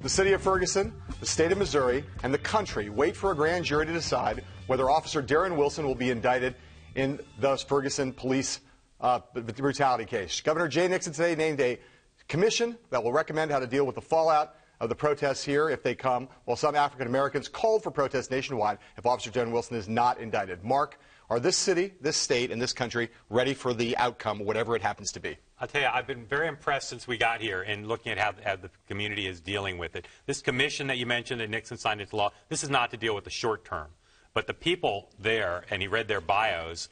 The city of Ferguson, the state of Missouri, and the country wait for a grand jury to decide whether Officer Darren Wilson will be indicted in the Ferguson police brutality case. Governor Jay Nixon today named a commission that will recommend how to deal with the fallout of the protests here if they come, while some African Americans called for protests nationwide if Officer Darren Wilson is not indicted. Mark, are this city, this state, and this country ready for the outcome, whatever it happens to be? I'll tell you, I've been very impressed since we got here and looking at how the community is dealing with it. This commission that you mentioned that Nixon signed into law, this is not to deal with the short term. But the people there, and he read their bios,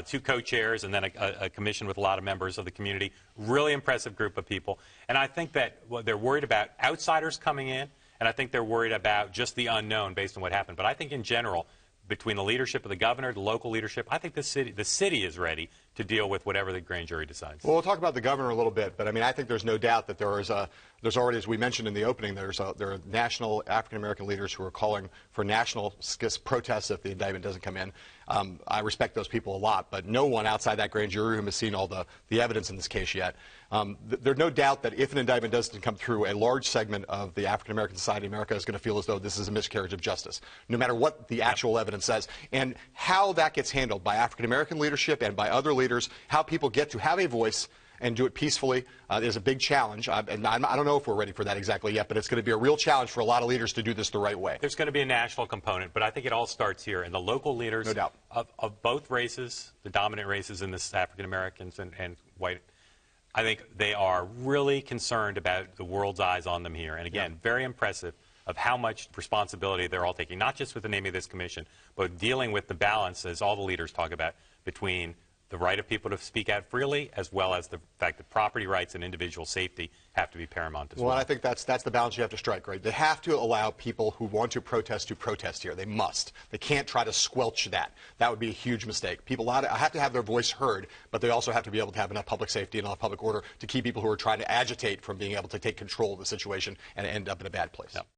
two co-chairs and then a commission with a lot of members of the community, really impressive group of people. And I think that they're worried about outsiders coming in, and I think they're worried about just the unknown based on what happened. But I think in general, between the leadership of the governor, the local leadership, I think the city is ready to deal with whatever the grand jury decides. Well, we'll talk about the governor a little bit, but I mean, I think there's no doubt that there's already, as we mentioned in the opening, there are national African-American leaders who are calling for national protests if the indictment doesn't come in. I respect those people a lot, but no one outside that grand jury room has seen all the evidence in this case yet. There's no doubt that if an indictment doesn't come through, a large segment of the African-American society in America is going to feel as though this is a miscarriage of justice, no matter what the actual evidence says. And how that gets handled by African-American leadership and by other leaders, how people get to have a voice and do it peacefully is a big challenge. And I don't know if we're ready for that exactly yet, but it's going to be a real challenge for a lot of leaders to do this the right way. There's going to be a national component, but I think it all starts here. And the local leaders no doubt. Of both races, the dominant races in this African Americans and white, I think they are really concerned about the world's eyes on them here. And again, very impressive of how much responsibility they're all taking, not just with the naming of this commission, but dealing with the balance, as all the leaders talk about, between the right of people to speak out freely, as well as the fact that property rights and individual safety have to be paramount as well. Well, I think that's the balance you have to strike, right? They have to allow people who want to protest here. They must. They can't try to squelch that. That would be a huge mistake. People have to have their voice heard, but they also have to be able to have enough public safety and enough public order to keep people who are trying to agitate from being able to take control of the situation and end up in a bad place. Yep.